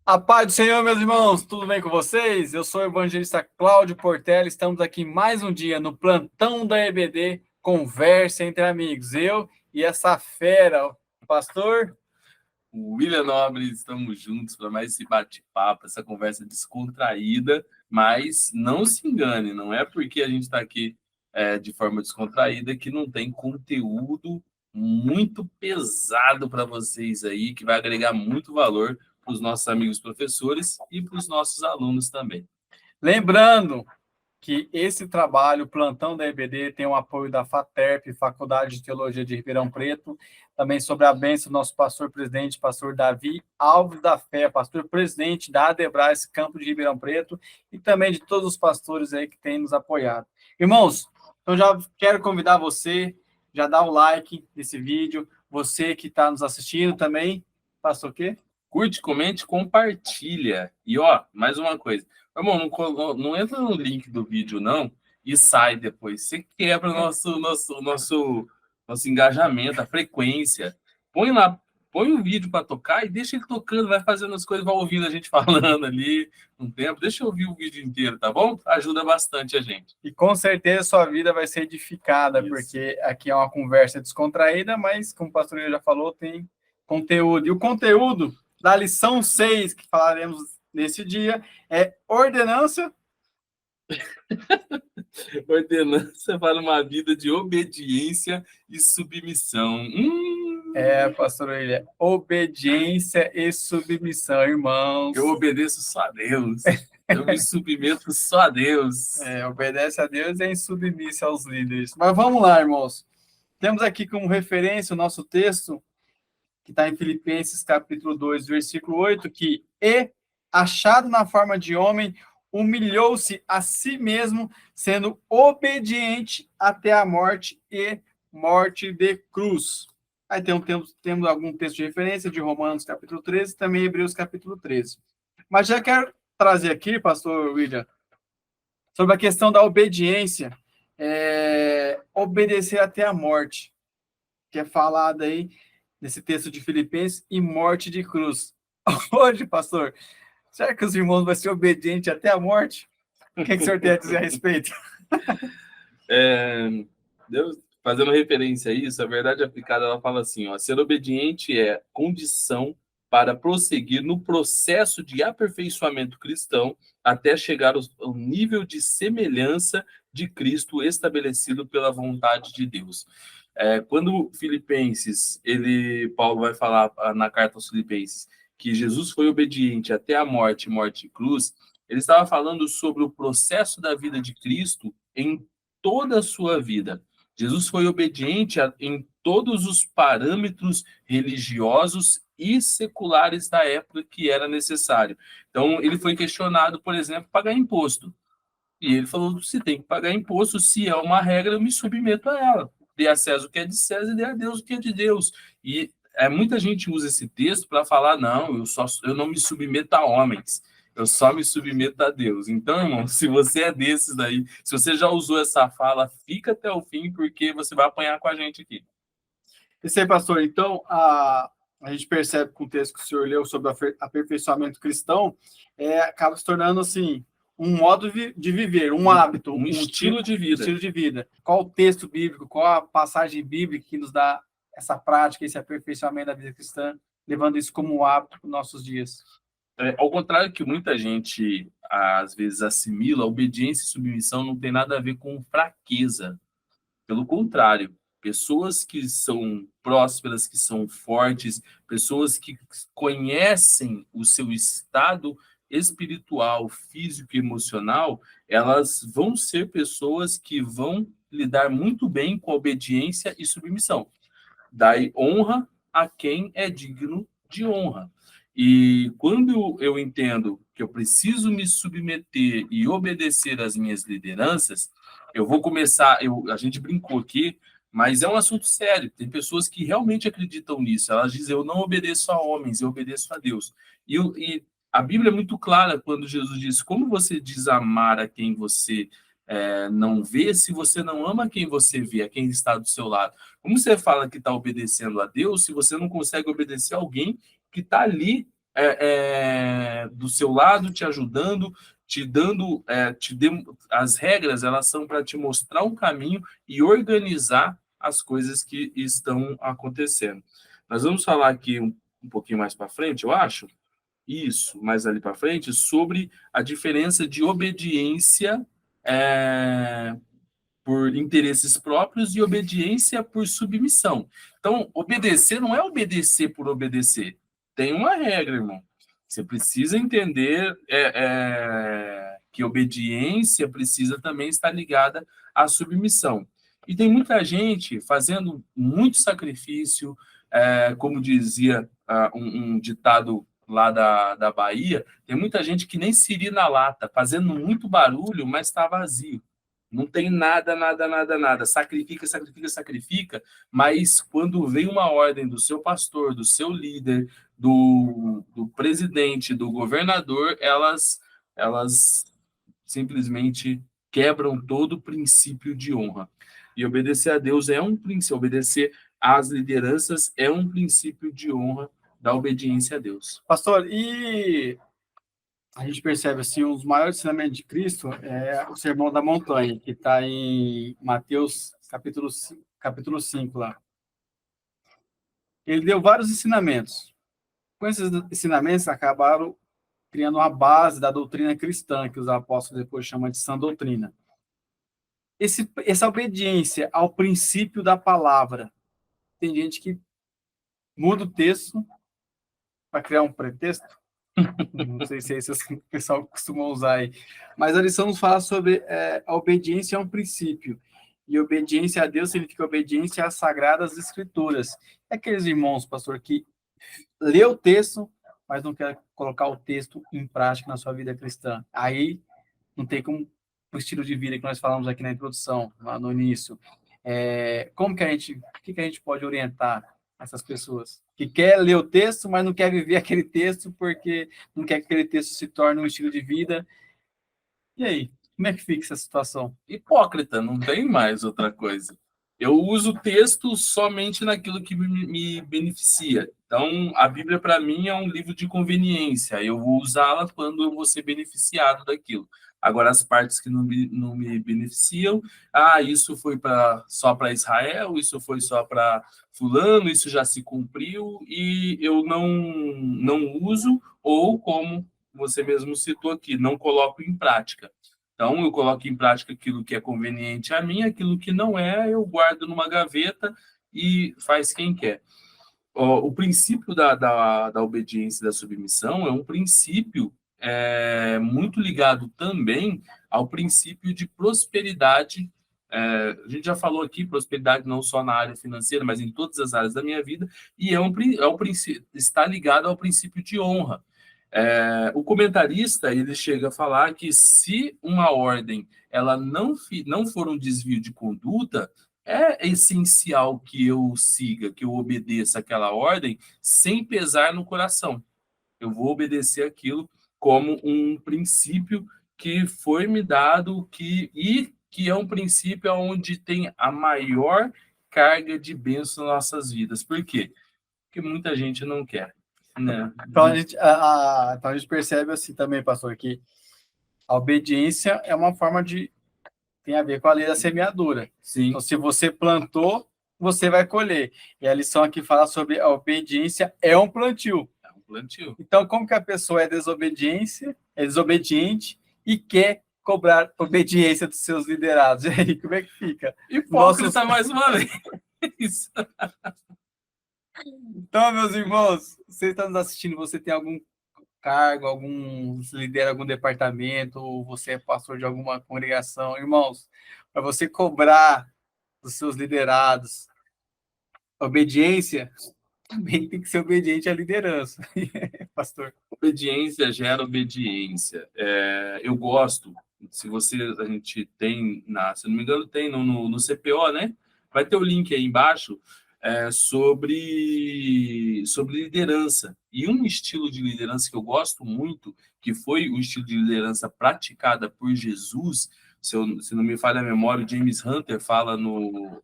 A paz do Senhor, meus irmãos, tudo bem com vocês? Eu sou o evangelista Cláudio Portela, estamos aqui mais um dia no plantão da EBD, conversa entre amigos. Eu e essa fera, o pastor William Nobre, estamos juntos para mais esse bate-papo, essa conversa descontraída, mas não se engane, não é porque a gente está aqui de forma descontraída que não tem conteúdo muito pesado para vocês aí, que vai agregar muito valor para os nossos amigos professores e para os nossos alunos também. Lembrando que esse trabalho, o plantão da EBD, tem o apoio da FATERP, Faculdade de Teologia de Ribeirão Preto, também sobre a bênção do nosso pastor-presidente, pastor Davi Alves da Fé, pastor-presidente da Adebras, Campo de Ribeirão Preto, e também de todos os pastores aí que têm nos apoiado. Irmãos, então já quero convidar você, já dá o like nesse vídeo, você que está nos assistindo também, faça o quê? Curte, comente, compartilha. E, ó, mais uma coisa. Irmão, não entra no link do vídeo, não, e sai depois. Você quebra o nosso engajamento, a frequência. Põe lá, põe o vídeo para tocar e deixa ele tocando, vai fazendo as coisas, vai ouvindo a gente falando ali um tempo. Deixa eu ouvir o vídeo inteiro, tá bom? Ajuda bastante a gente. E com certeza sua vida vai ser edificada, Isso. porque aqui é uma conversa descontraída, mas, como o pastor já falou, tem conteúdo. E o conteúdo da lição 6, que falaremos nesse dia, é ordenança. Ordenança para uma vida de obediência e submissão. Pastor William, obediência e submissão, irmãos. Eu obedeço só a Deus. Eu me submeto só a Deus. Obedece a Deus e é insubmissa aos líderes. Mas vamos lá, irmãos. Temos aqui como referência o nosso texto, que está em Filipenses capítulo 2, versículo 8, que achado na forma de homem, humilhou-se a si mesmo, sendo obediente até a morte e morte de cruz. Aí temos algum texto de referência de Romanos capítulo 13, também Hebreus capítulo 13. Mas já quero trazer aqui, pastor William, sobre a questão da obediência, obedecer até a morte, que é falado aí nesse texto de Filipenses, e morte de cruz. Hoje, pastor, será que os irmãos vão ser obedientes até a morte? O que o senhor tem a dizer a respeito? Deus, fazendo referência a isso, a verdade aplicada, ela fala assim, ó, ser obediente é condição para prosseguir no processo de aperfeiçoamento cristão até chegar ao nível de semelhança de Cristo estabelecido pela vontade de Deus. Quando Filipenses, Paulo vai falar na carta aos Filipenses que Jesus foi obediente até a morte de cruz, ele estava falando sobre o processo da vida de Cristo em toda a sua vida. Jesus foi obediente em todos os parâmetros religiosos e seculares da época que era necessário. Então, ele foi questionado, por exemplo, pagar imposto. E ele falou, se tem que pagar imposto, se é uma regra, eu me submeto a ela. Dê a César o que é de César e dê a Deus o que é de Deus. E muita gente usa esse texto para falar, não, eu não me submeto a homens, eu só me submeto a Deus. Então, irmão, se você é desses daí, se você já usou essa fala, fica até o fim, porque você vai apanhar com a gente aqui. Isso aí, pastor. Então, a gente percebe com o texto que o senhor leu sobre aperfeiçoamento cristão, acaba se tornando, assim, um modo de viver, um hábito. Um estilo de vida. Estilo de vida. Qual o texto bíblico, qual a passagem bíblica que nos dá essa prática, esse aperfeiçoamento da vida cristã, levando isso como um hábito para os nossos dias? Ao contrário que muita gente, às vezes, assimila, obediência e submissão não tem nada a ver com fraqueza. Pelo contrário, pessoas que são prósperas, que são fortes, pessoas que conhecem o seu estado espiritual, físico e emocional, elas vão ser pessoas que vão lidar muito bem com obediência e submissão. Dai honra a quem é digno de honra. E quando eu entendo que eu preciso me submeter e obedecer às minhas lideranças, eu vou começar, a gente brincou aqui, mas é um assunto sério. Tem pessoas que realmente acreditam nisso. Elas dizem, eu não obedeço a homens, eu obedeço a Deus. E a Bíblia é muito clara quando Jesus diz, como você diz amar a quem você não vê, se você não ama quem você vê, a quem está do seu lado? Como você fala que está obedecendo a Deus, se você não consegue obedecer a alguém que está ali do seu lado, te ajudando, te dando, as regras, elas são para te mostrar um caminho e organizar as coisas que estão acontecendo. Nós vamos falar aqui um pouquinho mais para frente, eu acho, isso, mais ali para frente, sobre a diferença de obediência por interesses próprios e obediência por submissão. Então, obedecer não é obedecer por obedecer. Tem uma regra, irmão. Você precisa entender que obediência precisa também estar ligada à submissão. E tem muita gente fazendo muito sacrifício, como dizia um ditado lá da Bahia, tem muita gente que nem siri na lata, fazendo muito barulho, mas está vazio. Não tem nada, nada, nada, nada. Sacrifica, sacrifica, sacrifica, mas quando vem uma ordem do seu pastor, do seu líder, do presidente, do governador, elas simplesmente quebram todo o princípio de honra. E obedecer a Deus é um princípio, obedecer às lideranças é um princípio de honra da obediência a Deus. Pastor, e a gente percebe assim, um dos maiores ensinamentos de Cristo é o Sermão da Montanha, que está em Mateus capítulo 5 lá. Ele deu vários ensinamentos. Com esses ensinamentos, acabaram criando uma base da doutrina cristã, que os apóstolos depois chamam de sã doutrina. Essa obediência ao princípio da palavra. Tem gente que muda o texto para criar um pretexto. Não sei se é isso que o pessoal costuma usar aí. Mas a lição nos fala sobre a obediência a um princípio. E obediência a Deus significa obediência às sagradas escrituras. É aqueles irmãos, pastor, que lê o texto, mas não quer colocar o texto em prática na sua vida cristã. Aí não tem como o estilo de vida que nós falamos aqui na introdução, lá no início. O que a gente pode orientar essas pessoas que quer ler o texto, mas não quer viver aquele texto porque não quer que aquele texto se torne um estilo de vida? E aí, como é que fica essa situação? Hipócrita, não tem mais outra coisa. Eu uso o texto somente naquilo que me beneficia. Então, a Bíblia, para mim, é um livro de conveniência. Eu vou usá-la quando eu vou ser beneficiado daquilo. Agora, as partes que não me beneficiam, isso foi só para Israel, isso foi só para fulano, isso já se cumpriu, e eu não uso, ou como você mesmo citou aqui, não coloco em prática. Então, eu coloco em prática aquilo que é conveniente a mim, aquilo que não é, eu guardo numa gaveta e faz quem quer. O princípio da obediência e da submissão é um princípio muito ligado também ao princípio de prosperidade. A gente já falou aqui, prosperidade não só na área financeira, mas em todas as áreas da minha vida, e está ligado ao princípio de honra. O comentarista ele chega a falar que se uma ordem ela não for um desvio de conduta, é essencial que eu siga, que eu obedeça aquela ordem sem pesar no coração. Eu vou obedecer aquilo como um princípio que foi me dado e que é um princípio onde tem a maior carga de bênção nas nossas vidas. Por quê? Porque muita gente não quer. Né? Então a gente percebe assim também, pastor, que a obediência é uma forma tem a ver com a lei da semeadura. Sim. Então, se você plantou, você vai colher. E a lição aqui fala sobre a obediência é um plantio. É um plantio. Então, como que a pessoa é desobediente e quer cobrar obediência dos seus liderados? E aí, como é que fica? Hipócrita mais uma vez. Então, meus irmãos, você está nos assistindo, você tem algum cargo, lidera algum departamento, ou você é pastor de alguma congregação, irmãos, para você cobrar dos seus liderados obediência, também tem que ser obediente à liderança, pastor. Obediência gera obediência. Eu gosto, se a gente tem, se não me engano, tem no CPO, né? Vai ter o link aí embaixo sobre liderança. E um estilo de liderança que eu gosto muito, que foi o estilo de liderança praticada por Jesus, se não me falha a memória, o James Hunter fala num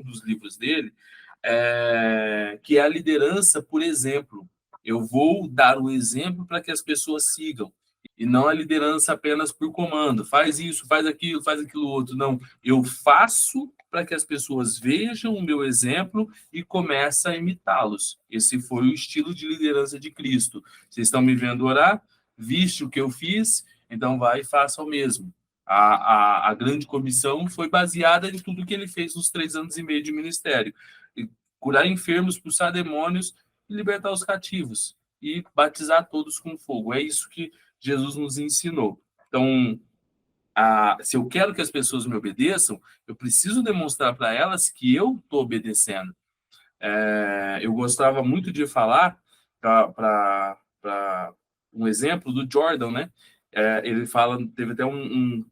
dos livros dele, que é a liderança por exemplo. Eu vou dar o exemplo para que as pessoas sigam. E não a liderança apenas por comando. Faz isso, faz aquilo outro. Não, eu faço para que as pessoas vejam o meu exemplo e comecem a imitá-los. Esse foi o estilo de liderança de Cristo. Vocês estão me vendo orar? Viste o que eu fiz? Então vai e faça o mesmo. A grande comissão foi baseada em tudo que ele fez nos 3 anos e meio de ministério. Curar enfermos, expulsar demônios e libertar os cativos. E batizar todos com fogo. É isso que Jesus nos ensinou. Então, se eu quero que as pessoas me obedeçam, eu preciso demonstrar para elas que eu estou obedecendo. Eu gostava muito de falar para um exemplo do Jordan, né? Ele fala, teve até um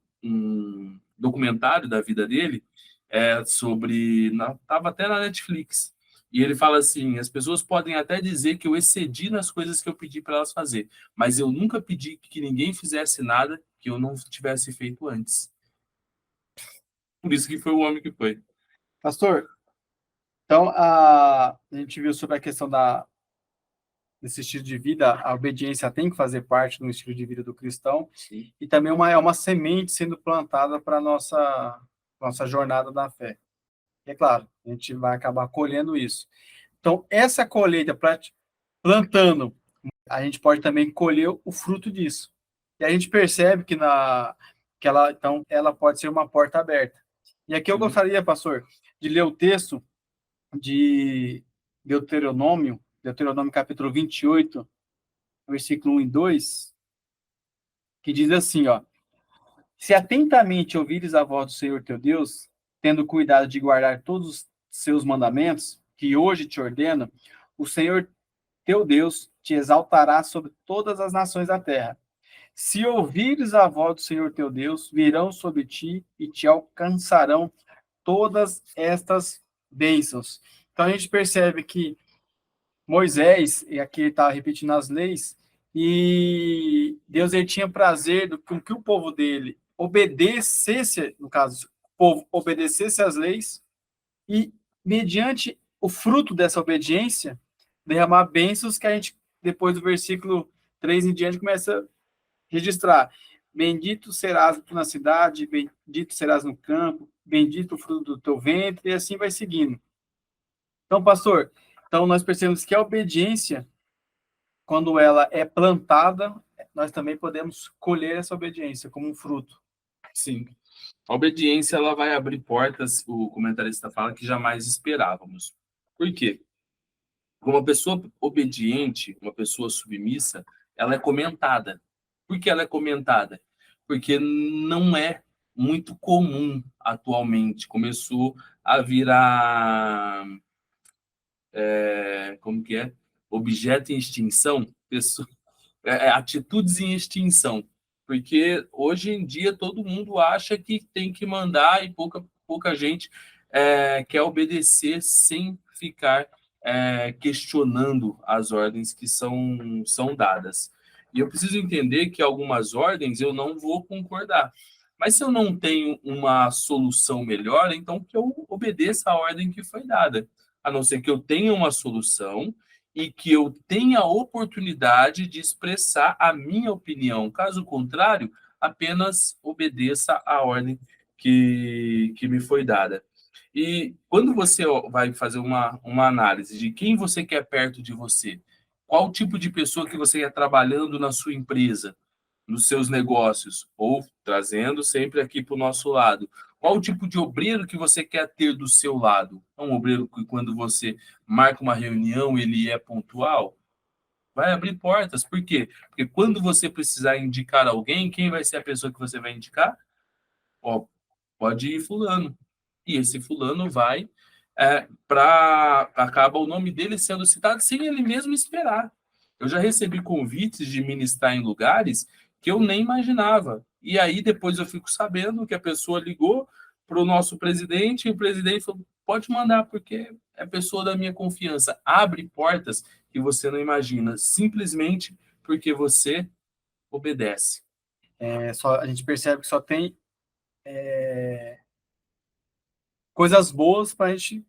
documentário da vida dele sobre, estava até na Netflix. E ele fala assim: as pessoas podem até dizer que eu excedi nas coisas que eu pedi para elas fazer, mas eu nunca pedi que ninguém fizesse nada que eu não tivesse feito antes. Por isso que foi o homem que foi. Pastor, então a gente viu sobre a questão desse estilo de vida, a obediência tem que fazer parte do estilo de vida do cristão, Sim. e também é uma semente sendo plantada para a nossa jornada da fé. E é claro, a gente vai acabar colhendo isso. Então, essa colheita, plantando, a gente pode também colher o fruto disso. E a gente percebe que ela pode ser uma porta aberta. E aqui eu gostaria, pastor, de ler o texto de Deuteronômio capítulo 28, versículo 1 e 2, que diz assim, ó: se atentamente ouvires a voz do Senhor teu Deus, tendo cuidado de guardar todos os seus mandamentos, que hoje te ordeno, o Senhor teu Deus te exaltará sobre todas as nações da terra. Se ouvires a voz do Senhor teu Deus, virão sobre ti e te alcançarão todas estas bênçãos. Então a gente percebe que Moisés, e aqui ele está repetindo as leis, e Deus ele tinha prazer com que o povo dele obedecesse, no caso, o povo obedecesse às leis, e mediante o fruto dessa obediência, derramar bênçãos que a gente, depois do versículo 3 em diante, começa a registrar. Bendito serás na cidade, bendito serás no campo, bendito o fruto do teu ventre, e assim vai seguindo. Então, pastor, nós percebemos que a obediência, quando ela é plantada, nós também podemos colher essa obediência como um fruto. Sim. A obediência ela vai abrir portas, o comentarista fala, que jamais esperávamos. Por quê? Uma pessoa obediente, uma pessoa submissa, ela é comentada. Por que ela é comentada? Porque não é muito comum atualmente. Começou a virar, como que é? Objeto em extinção, atitudes em extinção. Porque hoje em dia todo mundo acha que tem que mandar e pouca gente quer obedecer sem ficar questionando as ordens que são dadas. E eu preciso entender que algumas ordens eu não vou concordar. Mas se eu não tenho uma solução melhor, então que eu obedeça a ordem que foi dada. A não ser que eu tenha uma solução e que eu tenha a oportunidade de expressar a minha opinião. Caso contrário, apenas obedeça a ordem que me foi dada. E quando você vai fazer uma análise de quem você quer perto de você, qual tipo de pessoa que você quer trabalhando na sua empresa, nos seus negócios, ou trazendo sempre aqui para o nosso lado, qual o tipo de obreiro que você quer ter do seu lado? É um obreiro que, quando você marca uma reunião, ele é pontual? Vai abrir portas. Por quê? Porque quando você precisar indicar alguém, quem vai ser a pessoa que você vai indicar? Ó, pode ir fulano. E esse fulano vai acaba o nome dele sendo citado sem ele mesmo esperar. Eu já recebi convites de ministrar em lugares que eu nem imaginava. E aí depois eu fico sabendo que a pessoa ligou para o nosso presidente e o presidente falou: pode mandar, porque é pessoa da minha confiança. Abre portas que você não imagina, simplesmente porque você obedece. A gente percebe que só tem coisas boas para a gente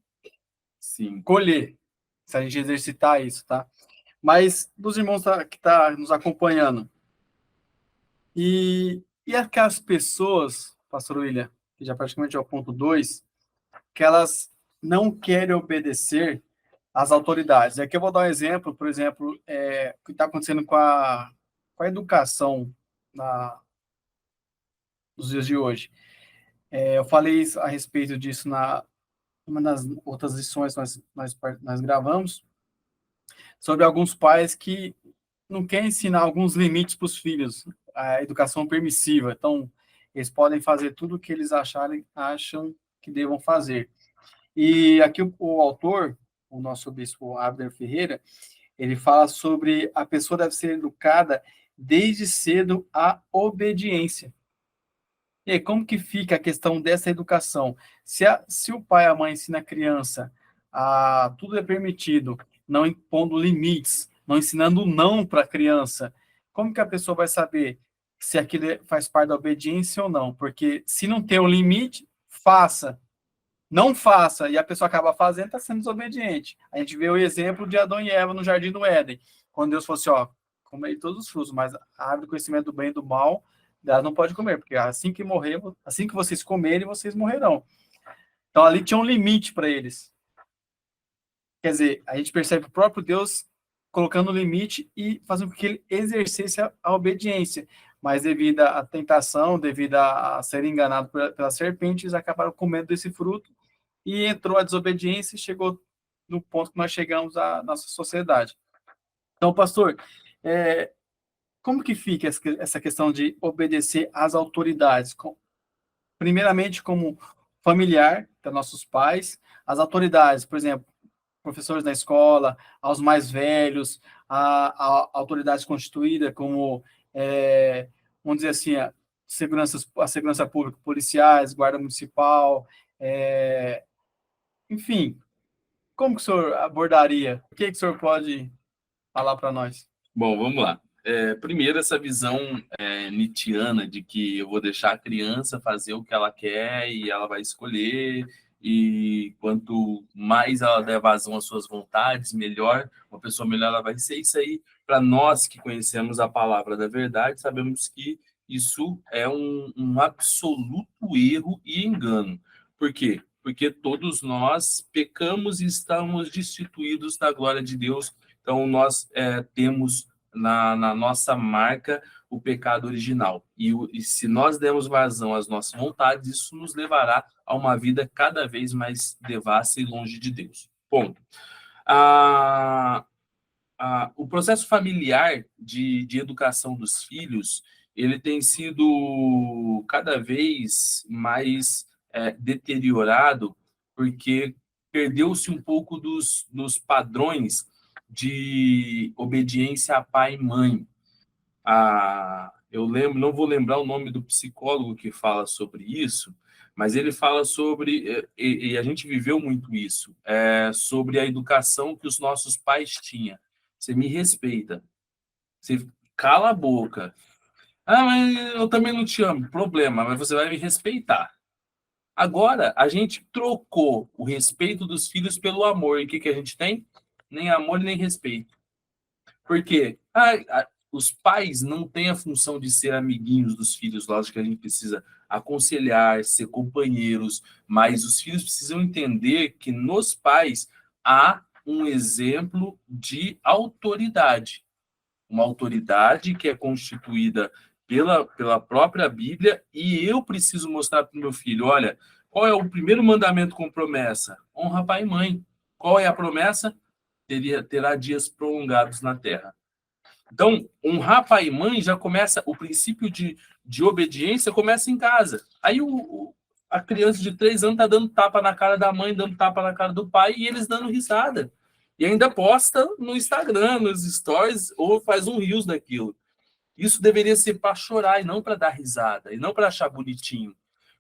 Sim. colher, se a gente exercitar isso, tá? Mas dos irmãos que tá nos acompanhando. E aquelas pessoas, pastor William, que já praticamente é o ponto 2, que elas não querem obedecer às autoridades. Aqui eu vou dar um exemplo, por exemplo, o que está acontecendo com a educação nos dias de hoje. Eu falei a respeito disso uma das outras lições que nós gravamos, sobre alguns pais que não querem ensinar alguns limites para os filhos, a educação permissiva. Então, eles podem fazer tudo o que eles acham que devam fazer. E aqui o autor, o nosso bispo Abner Ferreira, ele fala sobre a pessoa deve ser educada desde cedo à obediência. E aí, como que fica a questão dessa educação? Se o pai e a mãe ensina a criança a tudo é permitido, não impondo limites, não ensinando não para a criança, como que a pessoa vai saber se aquilo faz parte da obediência ou não? Porque se não tem um limite, faça. Não faça, e a pessoa acaba fazendo, está sendo desobediente. A gente vê o exemplo de Adão e Eva no Jardim do Éden, quando Deus falou assim, ó, comei todos os frutos, mas a árvore do conhecimento do bem e do mal, ela não pode comer, porque assim que morrer, assim que vocês comerem, vocês morrerão. Então ali tinha um limite para eles. Quer dizer, a gente percebe o próprio Deus colocando o limite e fazendo com que ele exercesse a obediência. Mas devido à tentação, devido a serem enganados pelas serpentes, eles acabaram comendo desse fruto e entrou a desobediência e chegou no ponto que nós chegamos à nossa sociedade. Então, pastor, como que fica essa questão de obedecer às autoridades? Primeiramente, como familiar, para nossos pais, as autoridades, por exemplo, professores na escola, aos mais velhos, a autoridade constituída, como, vamos dizer assim, a segurança pública, policiais, guarda municipal, enfim, como que o senhor abordaria? O que o senhor pode falar para nós? Bom, vamos lá. Primeiro, essa visão nietzschiana de que eu vou deixar a criança fazer o que ela quer e ela vai escolher, e quanto mais ela der vazão às suas vontades, melhor, uma pessoa melhor ela vai ser. Isso aí, para nós que conhecemos a palavra da verdade, sabemos que isso é um absoluto erro e engano. Por quê? Porque todos nós pecamos e estamos destituídos da glória de Deus. Então, nós temos na nossa marca o pecado original. E se nós dermos vazão às nossas vontades, isso nos levará a uma vida cada vez mais devassa e longe de Deus. Ponto. O processo familiar de educação dos filhos, ele tem sido cada vez mais deteriorado, porque perdeu-se um pouco dos padrões de obediência a pai e mãe. Eu lembro, não vou lembrar o nome do psicólogo que fala sobre isso, mas ele fala sobre, e a gente viveu muito isso, sobre a educação que os nossos pais tinham. Você me respeita, você cala a boca. Mas eu também não te amo. Problema, mas você vai me respeitar. Agora, a gente trocou o respeito dos filhos pelo amor. E o que a gente tem? Nem amor, nem respeito. Por quê? Os pais não têm a função de ser amiguinhos dos filhos. Lógico que a gente precisa aconselhar, ser companheiros, mas os filhos precisam entender que nos pais há um exemplo de autoridade. Uma autoridade que é constituída pela própria Bíblia, e eu preciso mostrar para o meu filho, olha, qual é o primeiro mandamento com promessa? Honra pai e mãe. Qual é a promessa? Terá dias prolongados na terra. Então, honrar pai e mãe já começa, o princípio de obediência começa em casa. Aí a criança de 3 anos está dando tapa na cara da mãe, dando tapa na cara do pai, e eles dando risada. E ainda posta no Instagram, nos stories, ou faz um reels daquilo. Isso deveria ser para chorar e não para dar risada, e não para achar bonitinho.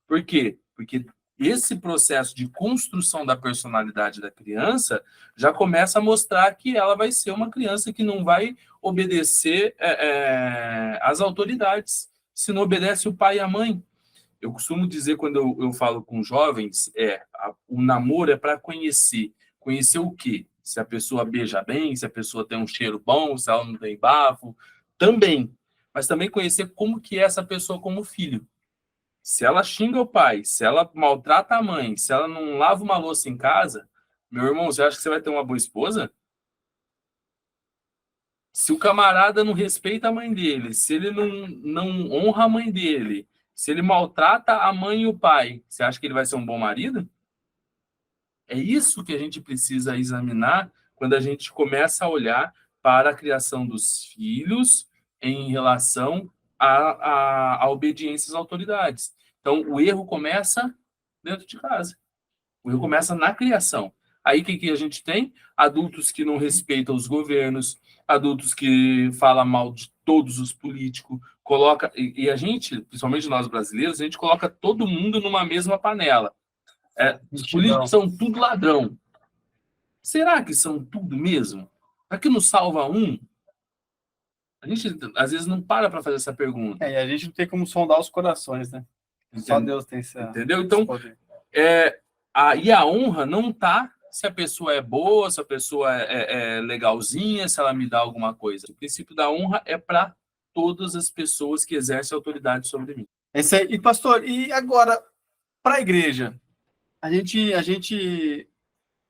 Por quê? Porque esse processo de construção da personalidade da criança já começa a mostrar que ela vai ser uma criança que não vai obedecer às autoridades, se não obedece o pai e a mãe. Eu costumo dizer, quando eu falo com jovens, o namoro é para conhecer. Conhecer o quê? Se a pessoa beija bem, se a pessoa tem um cheiro bom, se ela não tem bafo, também. Mas também conhecer como que é essa pessoa como filho. Se ela xinga o pai, se ela maltrata a mãe, se ela não lava uma louça em casa, meu irmão, você acha que você vai ter uma boa esposa? Se o camarada não respeita a mãe dele, se ele não honra a mãe dele, se ele maltrata a mãe e o pai, você acha que ele vai ser um bom marido? É isso que a gente precisa examinar quando a gente começa a olhar para a criação dos filhos em relação à obediência às autoridades. Então, o erro começa dentro de casa. O erro começa na criação. Aí o que a gente tem? Adultos que não respeitam os governos, adultos que falam mal de todos os políticos, coloca e a gente, principalmente nós brasileiros, a gente coloca todo mundo numa mesma panela. Os políticos são tudo ladrão. Será que são tudo mesmo? Será que nos salva um? A gente, às vezes, não para fazer essa pergunta. E a gente não tem como sondar os corações, né? Só Deus tem esse entendeu? Então, poder. E a honra não está se a pessoa é boa, se a pessoa é legalzinha, se ela me dá alguma coisa. O princípio da honra é para todas as pessoas que exercem autoridade sobre mim. Esse aí, e pastor, e agora, para a igreja? A gente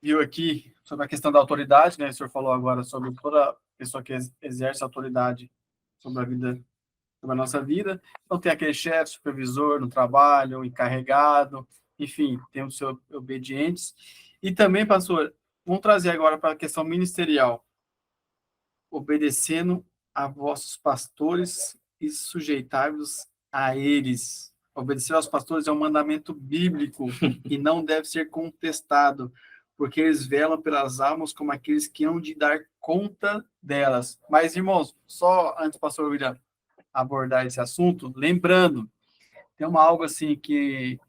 viu aqui sobre a questão da autoridade, né? O senhor falou agora sobre toda pessoa que exerce autoridade sobre a vida, sobre a nossa vida. Então, tem aquele chefe, supervisor no trabalho, encarregado, enfim, tem os seus obedientes. E também, pastor, vamos trazer agora para a questão ministerial. Obedecendo a vossos pastores e sujeitai-vos a eles. Obedecer aos pastores é um mandamento bíblico e não deve ser contestado, porque eles velam pelas almas como aqueles que hão de dar conta delas. Mas, irmãos, só antes do pastor William abordar esse assunto, lembrando, tem algo assim que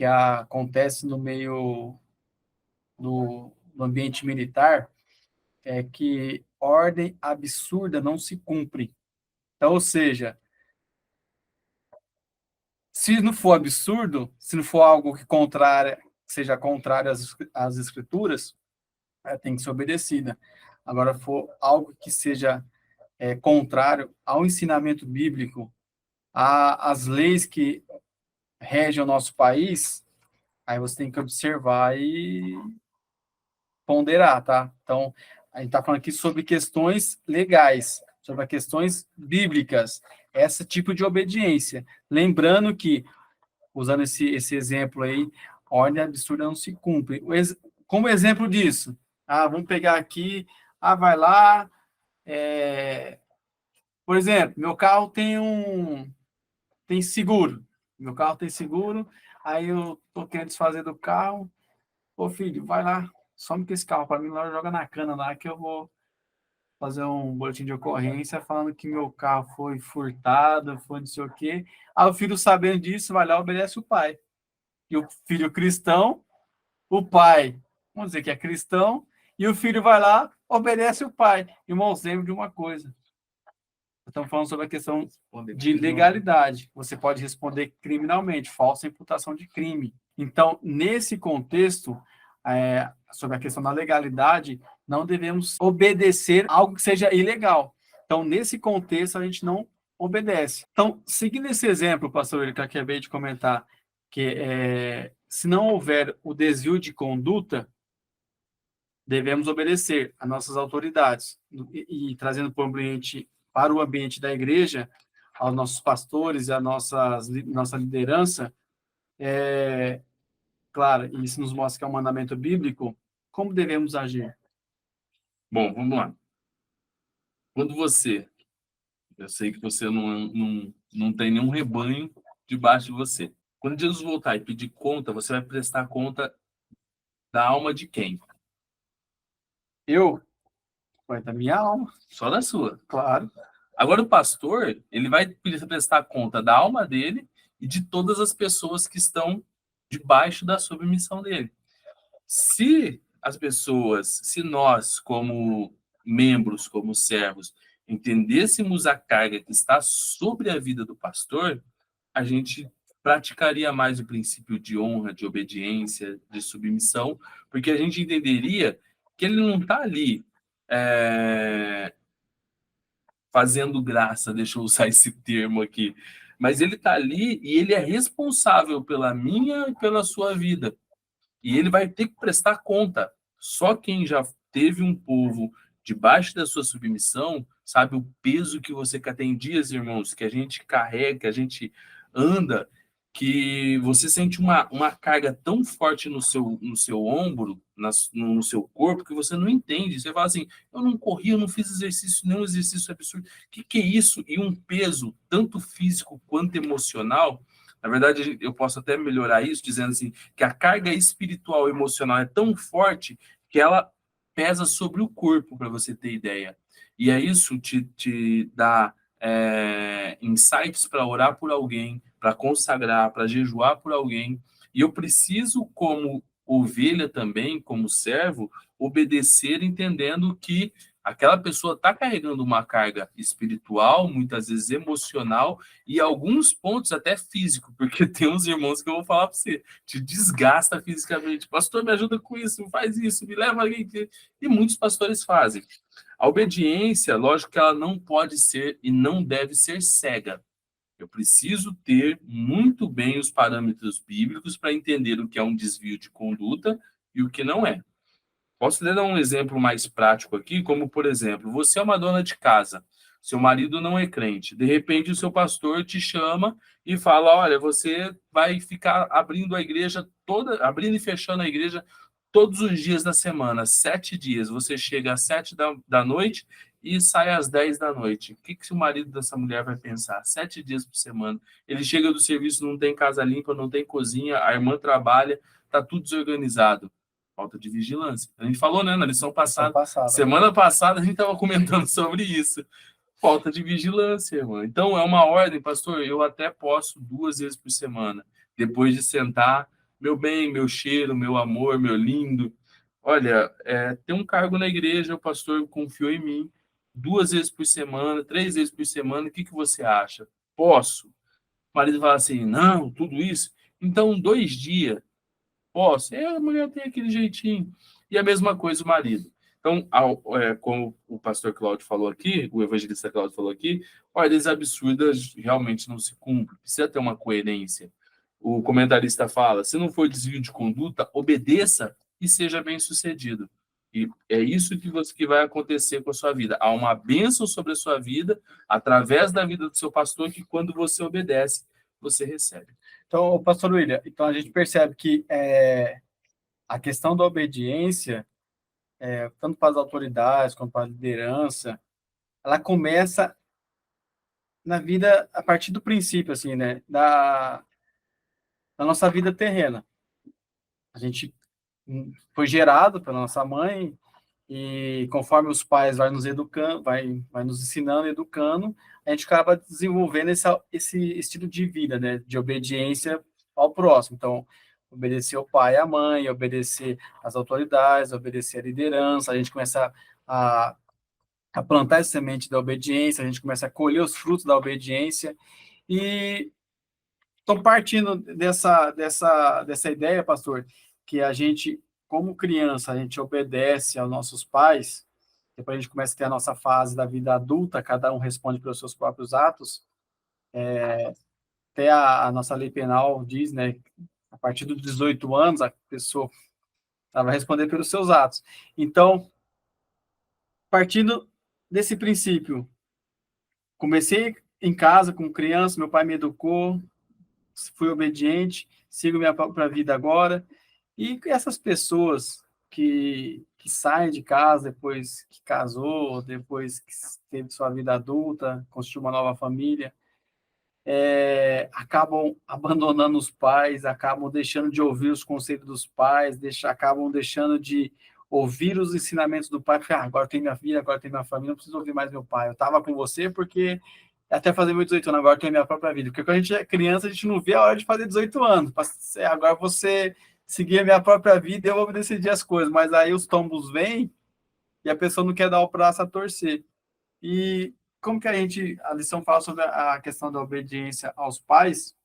acontece no meio do ambiente militar, é que ordem absurda não se cumpre. Então, ou seja, se não for absurdo, se não for algo que seja contrário às escrituras, tem que ser obedecida. Agora, for algo que seja contrário ao ensinamento bíblico, às leis que regem o nosso país, aí você tem que observar e ponderar, tá? Então, a gente está falando aqui sobre questões legais, sobre questões bíblicas, esse tipo de obediência. Lembrando que, usando esse exemplo aí, ordem absurda não se cumpre. Como exemplo disso, vamos pegar aqui, vai lá, por exemplo, meu carro tem seguro, aí eu tô querendo desfazer do carro, filho, vai lá, some com esse carro para mim lá, joga na cana lá que eu vou fazer um boletim de ocorrência falando que meu carro foi furtado, foi não sei o quê. Aí o filho, sabendo disso, vai lá e obedece o pai. E o filho cristão, o pai, vamos dizer que é cristão, e o filho vai lá, obedece o pai. Irmãos, lembre de uma coisa. Estamos falando sobre a questão de legalidade. Você pode responder criminalmente, falsa imputação de crime. Então, nesse contexto, sobre a questão da legalidade, não devemos obedecer algo que seja ilegal. Então, nesse contexto, a gente não obedece. Então, seguindo esse exemplo, pastor, que eu acabei de comentar, que se não houver o desvio de conduta, devemos obedecer às nossas autoridades. E trazendo para o ambiente da igreja, aos nossos pastores e à nossa liderança, claro, isso nos mostra que é um mandamento bíblico, como devemos agir? Bom, vamos lá. Quando eu sei que você não tem nenhum rebanho debaixo de você. Quando Jesus voltar e pedir conta, você vai prestar conta da alma de quem? Vai da minha alma. Só da sua. Claro. Agora, o pastor, ele vai prestar conta da alma dele e de todas as pessoas que estão debaixo da submissão dele. Se nós, como membros, como servos, entendêssemos a carga que está sobre a vida do pastor, a gente praticaria mais o princípio de honra, de obediência, de submissão, porque a gente entenderia que ele não está ali fazendo graça, deixa eu usar esse termo aqui, mas ele está ali e ele é responsável pela minha e pela sua vida. E ele vai ter que prestar conta. Só quem já teve um povo debaixo da sua submissão sabe o peso que você quer. Tem dias, irmãos, que a gente carrega, que a gente anda, que você sente uma carga tão forte no seu ombro, no seu corpo, que você não entende. Você fala assim, eu não corri, eu não fiz exercício, nenhum exercício absurdo. O que é isso? E um peso, tanto físico quanto emocional. Na verdade, eu posso até melhorar isso, dizendo assim, que a carga espiritual e emocional é tão forte que ela pesa sobre o corpo, para você ter ideia. E é isso te dá insights para orar por alguém, para consagrar, para jejuar por alguém. E eu preciso, como ovelha também, como servo, obedecer entendendo que aquela pessoa está carregando uma carga espiritual, muitas vezes emocional, e alguns pontos até físico, porque tem uns irmãos que eu vou falar para você, te desgasta fisicamente. Pastor, me ajuda com isso, faz isso, me leva ali. E muitos pastores fazem. A obediência, lógico que ela não pode ser e não deve ser cega. Eu preciso ter muito bem os parâmetros bíblicos para entender o que é um desvio de conduta e o que não é. Posso lhe dar um exemplo mais prático aqui, como, por exemplo, você é uma dona de casa, seu marido não é crente, de repente o seu pastor te chama e fala, olha, você vai ficar abrindo a igreja toda, abrindo e fechando a igreja todos os dias da semana, 7 dias. Você chega às 7 da noite e sai às 10 da noite. O que o marido dessa mulher vai pensar? 7 dias por semana. Ele chega do serviço, não tem casa limpa, não tem cozinha, a irmã trabalha, está tudo desorganizado. Falta de vigilância. A gente falou, né, na lição passada. Semana passada a gente estava comentando sobre isso. Falta de vigilância, irmão. Então, é uma ordem, pastor. Eu até posso 2 vezes por semana, depois de sentar, meu bem, meu cheiro, meu amor, meu lindo. Olha, tem um cargo na igreja, o pastor confiou em mim. 2 vezes por semana, 3 vezes por semana, o que você acha? Posso? O marido fala assim, não, tudo isso. Então, 2 dias. Posso? A mulher tem aquele jeitinho. E a mesma coisa o marido. Então, como o pastor Cláudio falou aqui, o evangelista Cláudio falou aqui, ordens absurdas realmente não se cumprem. Precisa ter uma coerência. O comentarista fala, se não for desvio de conduta, obedeça e seja bem-sucedido. E é isso que vai acontecer com a sua vida. Há uma bênção sobre a sua vida, através da vida do seu pastor, que quando você obedece, você recebe. Então, pastor William, então a gente percebe que a questão da obediência, tanto para as autoridades quanto para a liderança, ela começa na vida a partir do princípio, assim, né, da nossa vida terrena. A gente foi gerado pela nossa mãe e conforme os pais vai nos educando, vai nos ensinando, educando, a gente acaba desenvolvendo esse estilo de vida, né, de obediência ao próximo. Então, obedecer ao pai e à mãe, obedecer às autoridades, obedecer à liderança, a gente começa a plantar essa semente da obediência, a gente começa a colher os frutos da obediência e então, partindo dessa ideia, pastor, que a gente, como criança, a gente obedece aos nossos pais, depois a gente começa a ter a nossa fase da vida adulta, cada um responde pelos seus próprios atos, até a nossa lei penal diz, né, a partir dos 18 anos, a pessoa ela vai responder pelos seus atos. Então, partindo desse princípio, comecei em casa, como criança, meu pai me educou, fui obediente, sigo minha própria vida agora. E essas pessoas que saem de casa depois que casou, depois que teve sua vida adulta, construiu uma nova família, acabam abandonando os pais, acabam deixando de ouvir os conselhos dos pais, acabam deixando de ouvir os ensinamentos do pai, porque agora tem minha vida, agora tem minha família, não preciso ouvir mais meu pai. Eu estava com você porque até fazer meus 18 anos, agora eu tenho minha própria vida. Porque quando a gente é criança, a gente não vê a hora de fazer 18 anos. Agora você seguir a minha própria vida, eu vou decidir as coisas. Mas aí os tombos vêm e a pessoa não quer dar o braço a torcer. E como que a lição fala sobre a questão da obediência aos pais?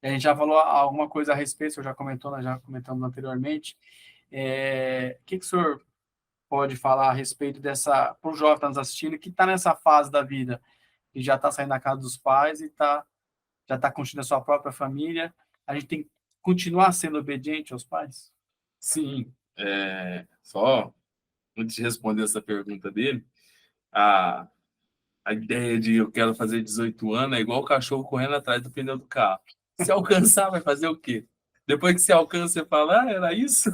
A gente já falou alguma coisa a respeito, eu já comentou, nós já comentamos anteriormente. O que o senhor pode falar a respeito dessa, para o jovem que está nos assistindo, que está nessa fase da vida, que já está saindo da casa dos pais e já está construindo a sua própria família? A gente tem que continuar sendo obediente aos pais? Sim, só antes de responder essa pergunta dele, a, a ideia de eu quero fazer 18 anos é igual o cachorro correndo atrás do pneu do carro. Se alcançar, vai fazer o quê? Depois que você alcança, você fala, era isso?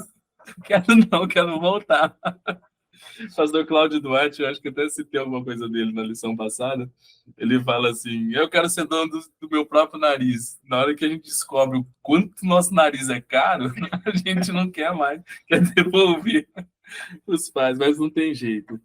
Quero não, quero voltar. Pastor Cláudio Duarte, eu acho que até citei alguma coisa dele na lição passada. Ele fala assim: eu quero ser dono do meu próprio nariz. Na hora que a gente descobre o quanto nosso nariz é caro, a gente não quer mais, quer devolver os pais, mas não tem jeito.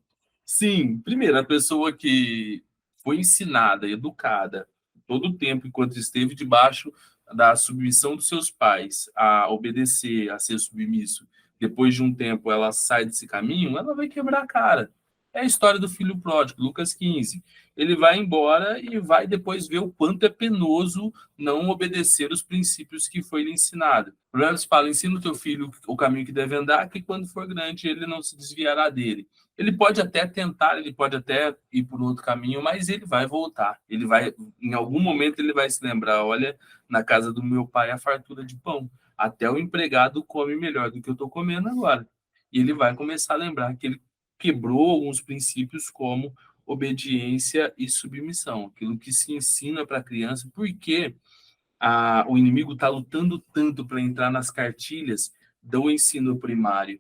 Sim, primeiro, a pessoa que foi ensinada, educada, todo o tempo enquanto esteve debaixo da submissão dos seus pais, a obedecer, a ser submisso, depois de um tempo ela sai desse caminho, ela vai quebrar a cara. É a história do filho pródigo, Lucas 15. Ele vai embora e vai depois ver o quanto é penoso não obedecer os princípios que foi lhe ensinado. O Provérbios fala: ensina o teu filho o caminho que deve andar, que quando for grande ele não se desviará dele. Ele pode até tentar, ele pode até ir por outro caminho, mas ele vai voltar. Ele vai, em algum momento, ele vai se lembrar: olha, na casa do meu pai a fartura de pão. Até o empregado come melhor do que eu estou comendo agora. E ele vai começar a lembrar que ele quebrou alguns princípios como obediência e submissão, aquilo que se ensina para a criança, porque o inimigo está lutando tanto para entrar nas cartilhas do ensino primário,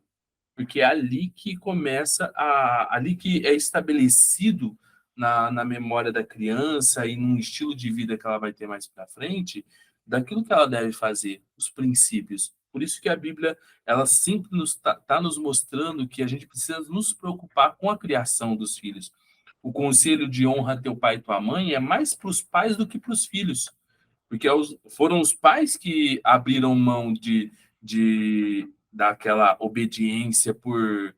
porque é ali que começa, ali que é estabelecido na memória da criança e num estilo de vida que ela vai ter mais para frente, daquilo que ela deve fazer, os princípios. Por isso que a Bíblia, ela sempre tá nos mostrando que a gente precisa nos preocupar com a criação dos filhos. O conselho de honra teu pai e tua mãe é mais para os pais do que para os filhos, porque foram os pais que abriram mão daquela obediência por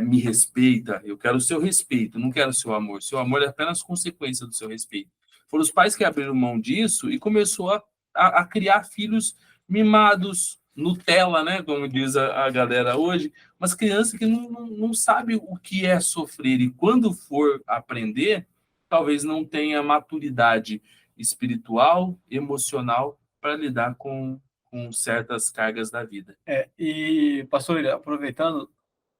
me respeita, eu quero o seu respeito, não quero o seu amor. Seu amor é apenas consequência do seu respeito. Foram os pais que abriram mão disso e começou a criar filhos mimados, Nutella, né, como diz a galera hoje, mas criança que não sabe o que é sofrer e quando for aprender, talvez não tenha maturidade espiritual, emocional para lidar com certas cargas da vida. E, pastor, aproveitando,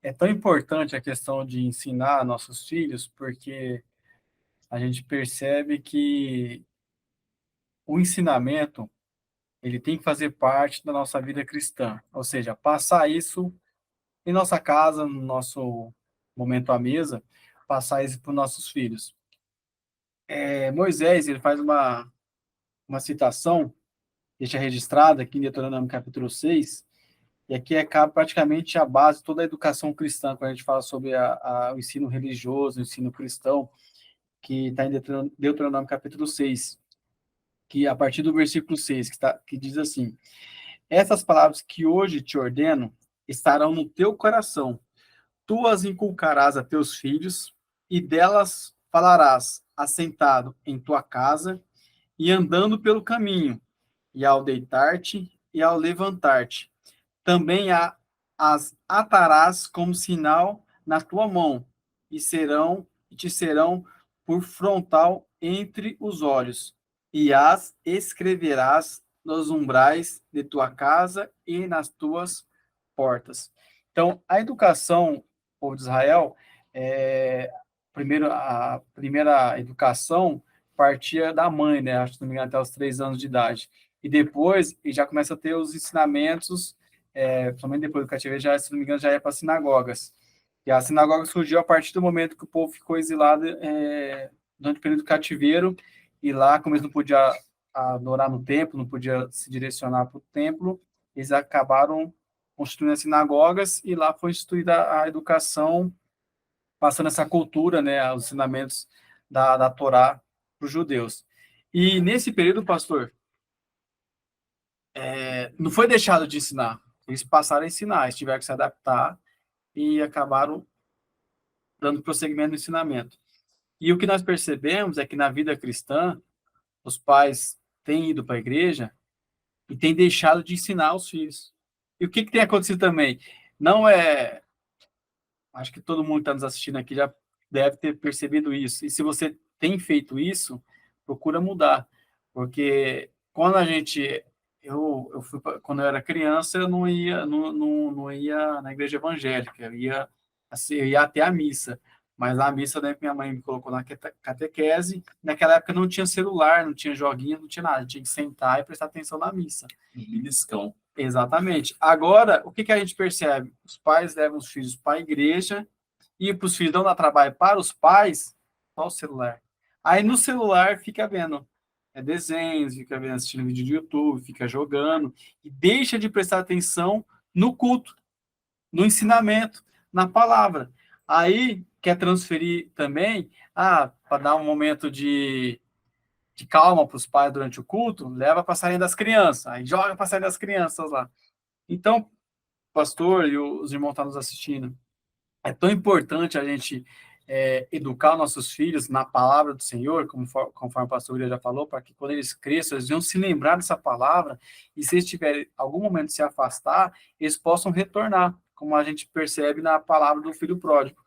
é tão importante a questão de ensinar nossos filhos, porque a gente percebe que o ensinamento ele tem que fazer parte da nossa vida cristã, ou seja, passar isso em nossa casa, no nosso momento à mesa, passar isso para os nossos filhos. Moisés ele faz uma citação, deixa registrada aqui em Deuteronômio capítulo 6, e aqui é praticamente a base de toda a educação cristã, quando a gente fala sobre o ensino religioso, o ensino cristão, que está em Deuteronômio capítulo 6, que a partir do versículo 6, que diz assim: essas palavras que hoje te ordeno estarão no teu coração, tu as inculcarás a teus filhos, e delas falarás assentado em tua casa e andando pelo caminho, e ao deitar-te e ao levantar-te. Também as atarás como sinal na tua mão, e te serão por frontal entre os olhos, e as escreverás nos umbrais de tua casa e nas tuas portas. Então, a educação, povo de Israel, a primeira educação partia da mãe, né? Acho que não me engano, até os 3 anos de idade. E depois, e já começa a ter os ensinamentos, principalmente depois do cativeiro, já, se não me engano, já é para sinagogas. E a sinagoga surgiu a partir do momento que o povo ficou exilado durante o período do cativeiro, e lá, como eles não podiam adorar no templo, não podiam se direcionar para o templo, eles acabaram construindo as sinagogas, e lá foi instituída a educação, passando essa cultura, né, os ensinamentos da Torá para os judeus. E nesse período, pastor, não foi deixado de ensinar, eles passaram a ensinar, eles tiveram que se adaptar e acabaram dando prosseguimento no ensinamento. E o que nós percebemos é que na vida cristã, os pais têm ido para a igreja e têm deixado de ensinar os filhos. E o que tem acontecido também? Não é acho que todo mundo que está nos assistindo aqui já deve ter percebido isso. E se você tem feito isso, procura mudar. Porque quando a gente. Quando eu era criança, eu não ia na igreja evangélica, eu ia, assim, eu ia até a missa. Mas a missa, né, minha mãe me colocou na catequese. Naquela época não tinha celular, não tinha joguinho, não tinha nada. Tinha que sentar e prestar atenção na missa. Beliscão. Exatamente. Agora, o que que a gente percebe? Os pais levam os filhos para a igreja e para os filhos não dar trabalho para os pais, só o celular. Aí no celular fica vendo desenhos, fica vendo, assistindo vídeo de YouTube, fica jogando e deixa de prestar atenção no culto, no ensinamento, na palavra. Aí quer transferir também, para dar um momento de calma para os pais durante o culto, leva para a salinha das crianças, aí joga para a salinha das crianças lá. Então, pastor e os irmãos que estão nos assistindo, é tão importante a gente educar nossos filhos na palavra do Senhor, conforme o pastor William já falou, para que quando eles cresçam, eles venham se lembrar dessa palavra, e se eles tiverem algum momento de se afastar, eles possam retornar, como a gente percebe na palavra do filho pródigo.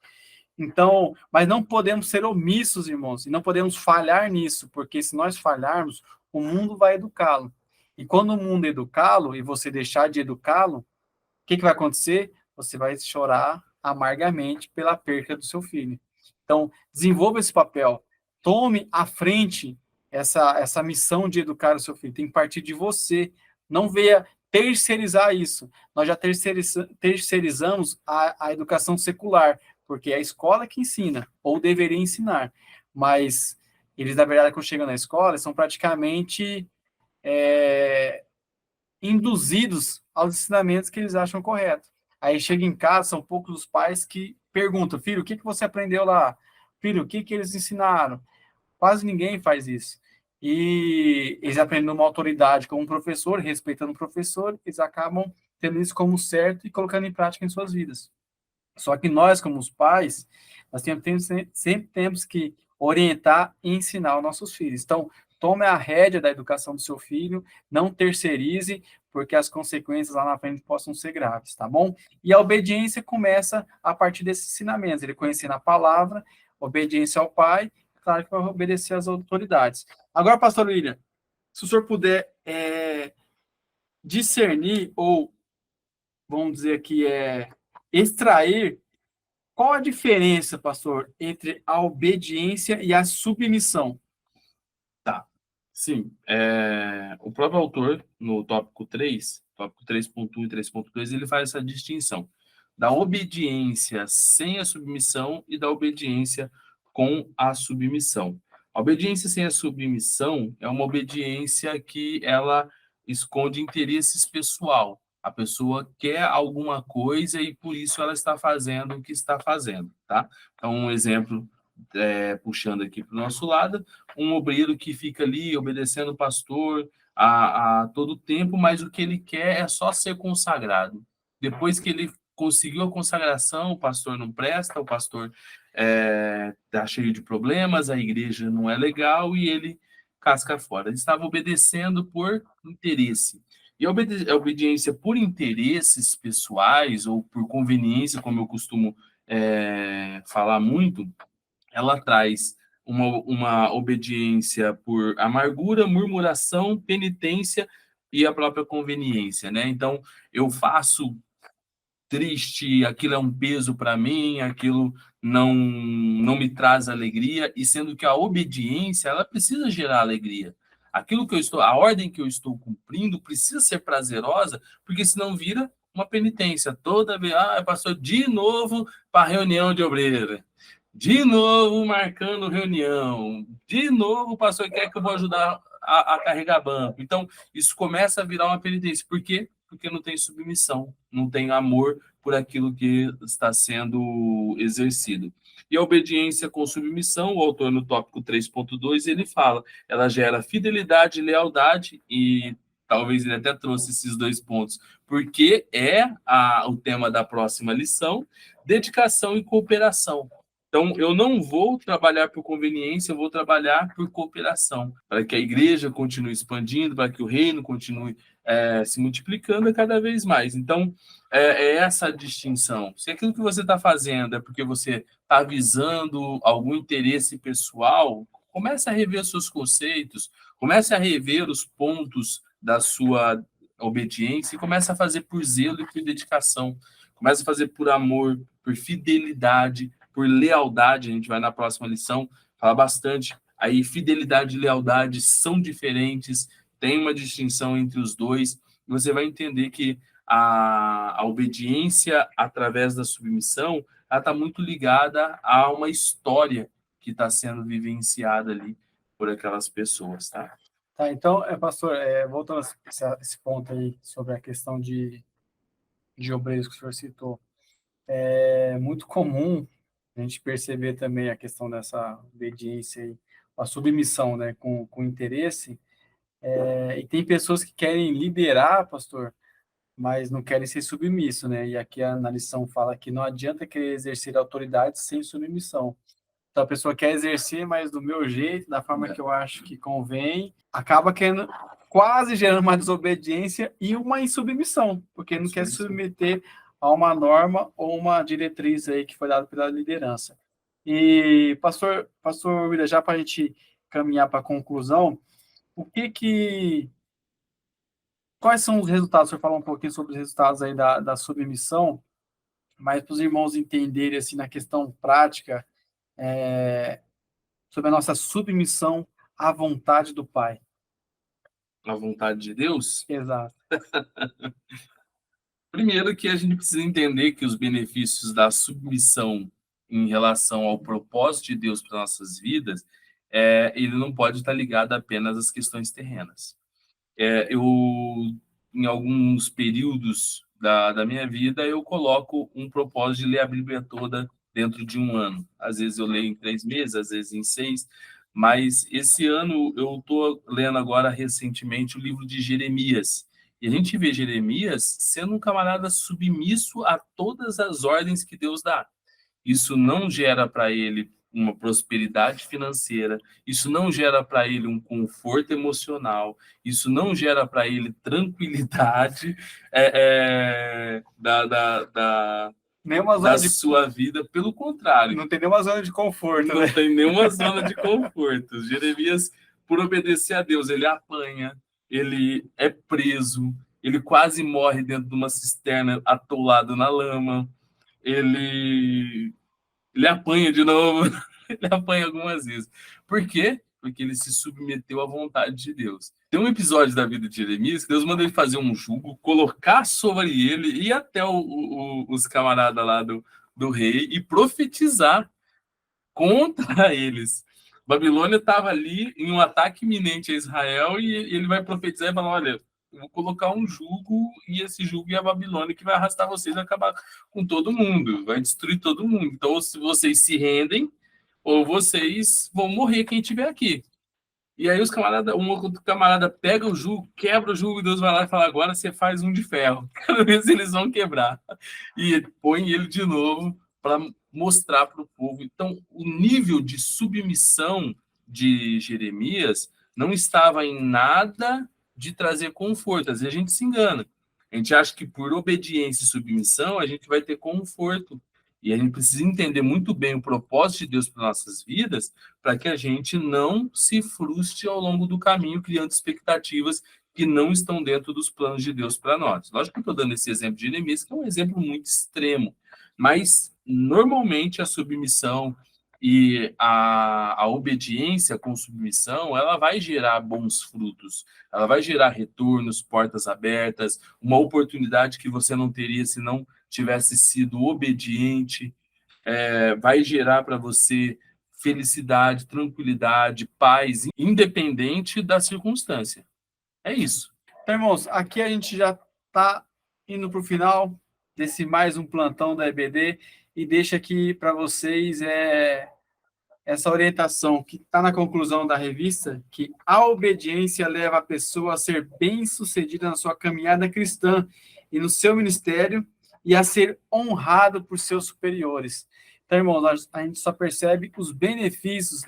Então, mas não podemos ser omissos, irmãos, e não podemos falhar nisso, porque se nós falharmos, o mundo vai educá-lo. E quando o mundo educá-lo, e você deixar de educá-lo, o que vai acontecer? Você vai chorar amargamente pela perca do seu filho. Então, desenvolva esse papel. Tome à frente essa missão de educar o seu filho. Tem que partir de você. Não venha terceirizar isso. Nós já terceirizamos a educação secular, porque é a escola que ensina, ou deveria ensinar. Mas eles, na verdade, quando chegam na escola, são praticamente induzidos aos ensinamentos que eles acham corretos. Aí chega em casa, são poucos os pais que perguntam, filho, o que você aprendeu lá? Filho, o que eles ensinaram? Quase ninguém faz isso. E eles aprendem uma autoridade como um professor, respeitando o professor, eles acabam tendo isso como certo e colocando em prática em suas vidas. Só que nós, como os pais, nós sempre temos que orientar e ensinar os nossos filhos. Então, tome a rédea da educação do seu filho, não terceirize, porque as consequências lá na frente possam ser graves, tá bom? E a obediência começa a partir desses ensinamentos, ele conhecendo a palavra, obediência ao pai, claro que vai obedecer às autoridades. Agora, pastor William, se o senhor puder discernir, ou vamos dizer aqui, extrair qual a diferença, pastor, entre a obediência e a submissão? Tá. Sim. O próprio autor, no tópico 3.1 e 3.2, ele faz essa distinção da obediência sem a submissão e da obediência com a submissão. A obediência sem a submissão é uma obediência que ela esconde interesses pessoal. A pessoa quer alguma coisa e por isso ela está fazendo o que está fazendo, tá? Então, um exemplo, puxando aqui para o nosso lado, um obreiro que fica ali obedecendo o pastor a todo tempo, mas o que ele quer é só ser consagrado. Depois que ele conseguiu a consagração, o pastor não presta, o pastor está cheio de problemas, a igreja não é legal e ele casca fora. Ele estava obedecendo por interesse. E a obediência por interesses pessoais ou por conveniência, como eu costumo falar muito, ela traz uma obediência por amargura, murmuração, penitência e a própria conveniência, né? Então, eu faço triste, aquilo é um peso para mim, aquilo não me traz alegria, e sendo que a obediência, ela precisa gerar alegria. Aquilo que a ordem que eu estou cumprindo precisa ser prazerosa, porque senão vira uma penitência. Toda vez, passou de novo para a reunião de obreiro. De novo marcando reunião. De novo o pastor quer que eu vou ajudar a carregar banco. Então, isso começa a virar uma penitência. Por quê? Porque não tem submissão, não tem amor por aquilo que está sendo exercido. E a obediência com submissão, o autor no tópico 3.2, ele fala, ela gera fidelidade e lealdade, e talvez ele até trouxe esses dois pontos, porque o tema da próxima lição, dedicação e cooperação. Então, eu não vou trabalhar por conveniência, eu vou trabalhar por cooperação, para que a igreja continue expandindo, para que o reino continue se multiplicando cada vez mais. Então, é essa a distinção. Se aquilo que você está fazendo é porque você está visando algum interesse pessoal, comece a rever os seus conceitos, comece a rever os pontos da sua obediência e comece a fazer por zelo e por dedicação. Comece a fazer por amor, por fidelidade, por lealdade. A gente vai na próxima lição falar bastante. Aí, fidelidade e lealdade são diferentes, tem uma distinção entre os dois. E você vai entender que a obediência através da submissão está muito ligada a uma história que está sendo vivenciada ali por aquelas pessoas, tá? Tá, então, pastor, voltando a esse ponto aí sobre a questão de obreiros que o senhor citou, é muito comum a gente perceber também a questão dessa obediência e a submissão, né, com interesse, e tem pessoas que querem liderar, pastor, mas não querem ser submisso, né? E aqui na lição fala que não adianta querer exercer autoridade sem submissão. Então a pessoa quer exercer, mas do meu jeito, da forma que eu acho que convém, acaba querendo, quase gerando uma desobediência e uma insubmissão, porque não quer se submeter a uma norma ou uma diretriz aí que foi dada pela liderança. E, pastor William, já para a gente caminhar para a conclusão, quais são os resultados? O senhor falou um pouquinho sobre os resultados aí da submissão, mas para os irmãos entenderem, assim, na questão prática, sobre a nossa submissão à vontade do Pai. A vontade de Deus? Exato. Primeiro que a gente precisa entender que os benefícios da submissão em relação ao propósito de Deus para nossas vidas, ele não pode estar ligado apenas às questões terrenas. Eu, em alguns períodos da minha vida, eu coloco um propósito de ler a Bíblia toda dentro de um ano. Às vezes eu leio em 3 meses, às vezes em 6, mas esse ano eu estou lendo agora recentemente o livro de Jeremias. E a gente vê Jeremias sendo um camarada submisso a todas as ordens que Deus dá. Isso não gera para ele uma prosperidade financeira, isso não gera para ele um conforto emocional, isso não gera para ele tranquilidade da sua vida, pelo contrário. Não tem nenhuma zona de conforto, Não tem nenhuma zona de conforto. Jeremias, por obedecer a Deus, ele apanha, ele é preso, ele quase morre dentro de uma cisterna atolado na lama, ele apanha de novo, ele apanha algumas vezes. Por quê? Porque ele se submeteu à vontade de Deus. Tem um episódio da vida de Jeremias que Deus manda ele fazer um jugo, colocar sobre ele e ir até os camaradas lá do rei e profetizar contra eles. Babilônia estava ali em um ataque iminente a Israel e ele vai profetizar e falar, olha, eu vou colocar um jugo e esse jugo é a Babilônia que vai arrastar vocês e acabar com todo mundo, vai destruir todo mundo. Então, se vocês se rendem, ou vocês vão morrer quem estiver aqui. E aí um outro camarada pega o jugo, quebra o jugo, e Deus vai lá e fala, agora você faz um de ferro. Quero ver se eles vão quebrar. E põe ele de novo para mostrar para o povo. Então, o nível de submissão de Jeremias não estava em nada de trazer conforto. Às vezes a gente se engana. A gente acha que por obediência e submissão a gente vai ter conforto. E a gente precisa entender muito bem o propósito de Deus para nossas vidas, para que a gente não se frustre ao longo do caminho, criando expectativas que não estão dentro dos planos de Deus para nós. Lógico que eu estou dando esse exemplo de Jeremias, que é um exemplo muito extremo, mas normalmente a submissão e a obediência com submissão, ela vai gerar bons frutos, ela vai gerar retornos, portas abertas, uma oportunidade que você não teria se não tivesse sido obediente, vai gerar para você felicidade, tranquilidade, paz, independente da circunstância. É isso. Então, irmãos, aqui a gente já está indo para o final desse mais um plantão da EBD e deixa aqui para vocês essa orientação que está na conclusão da revista, que a obediência leva a pessoa a ser bem-sucedida na sua caminhada cristã e no seu ministério e a ser honrado por seus superiores. Então, Então, irmãos, a gente só percebe os benefícios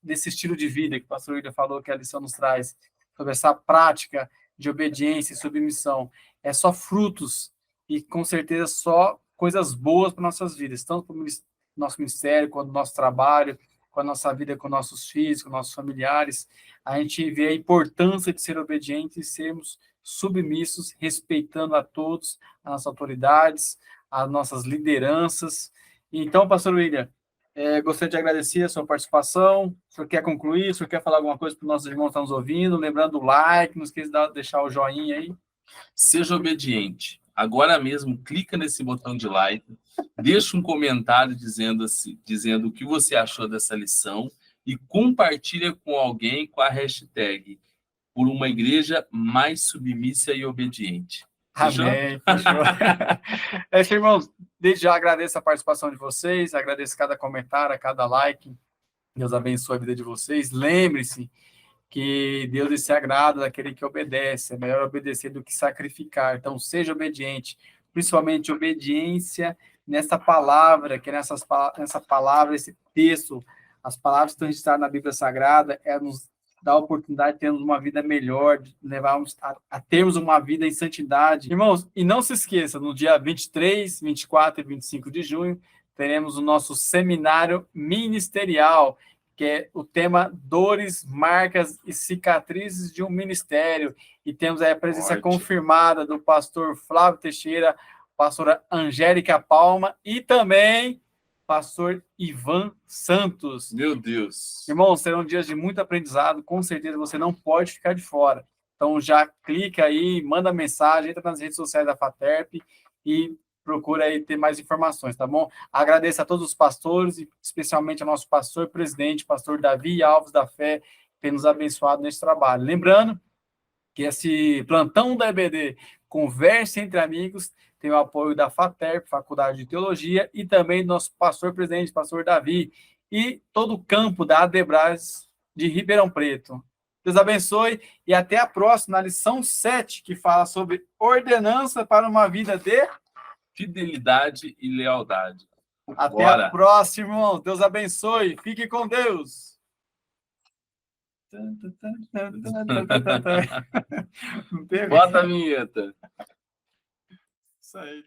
desse estilo de vida que o pastor William falou que a lição nos traz, sobre essa prática de obediência e submissão. É só frutos e, com certeza, só coisas boas para nossas vidas, tanto para o nosso ministério, quanto o nosso trabalho, com a nossa vida, com nossos filhos, com nossos familiares. A gente vê a importância de ser obediente e sermos submissos, respeitando a todos, as nossas autoridades, as nossas lideranças. Então, pastor William, gostaria de agradecer a sua participação. O senhor quer concluir? O senhor quer falar alguma coisa para os nossos irmãos que estão nos ouvindo? Lembrando o like, não esqueça de deixar o joinha aí. Seja obediente. Agora mesmo, clica nesse botão de like, deixa um comentário dizendo o que você achou dessa lição e compartilha com alguém com a hashtag por uma igreja mais submissa e obediente. Fechou? Amém, fechou. Irmãos, desde já agradeço a participação de vocês, agradeço cada comentário, cada like. Deus abençoe a vida de vocês. Lembre-se que Deus se agrada daquele que obedece. É melhor obedecer do que sacrificar. Então, seja obediente, principalmente obediência nessa palavra, que nessa palavra, esse texto, as palavras que estão registradas na Bíblia Sagrada, nos dá a oportunidade de termos uma vida melhor, de levarmos a termos uma vida em santidade. Irmãos, e não se esqueça, no dia 23, 24 e 25 de junho, teremos o nosso seminário ministerial, que é o tema Dores, Marcas e Cicatrizes de um Ministério. E temos aí a presença confirmada do pastor Flávio Teixeira, pastora Angélica Palma e também pastor Ivan Santos. Meu Deus. Irmãos, serão dias de muito aprendizado, com certeza você não pode ficar de fora. Então já clica aí, manda mensagem, entra nas redes sociais da FATERP e procura aí ter mais informações, tá bom? Agradeço a todos os pastores, e especialmente ao nosso pastor presidente, pastor Davi Alves da Fé, que tem nos abençoado nesse trabalho. Lembrando que esse plantão da EBD, Conversa entre Amigos, tem o apoio da FATERP, Faculdade de Teologia, e também do nosso pastor presidente, pastor Davi, e todo o campo da Adebras de Ribeirão Preto. Deus abençoe e até a próxima, na lição 7, que fala sobre ordenança para uma vida de fidelidade e lealdade. Até a próxima, irmão. Deus abençoe. Fique com Deus. Bota a vinheta. Isso aí.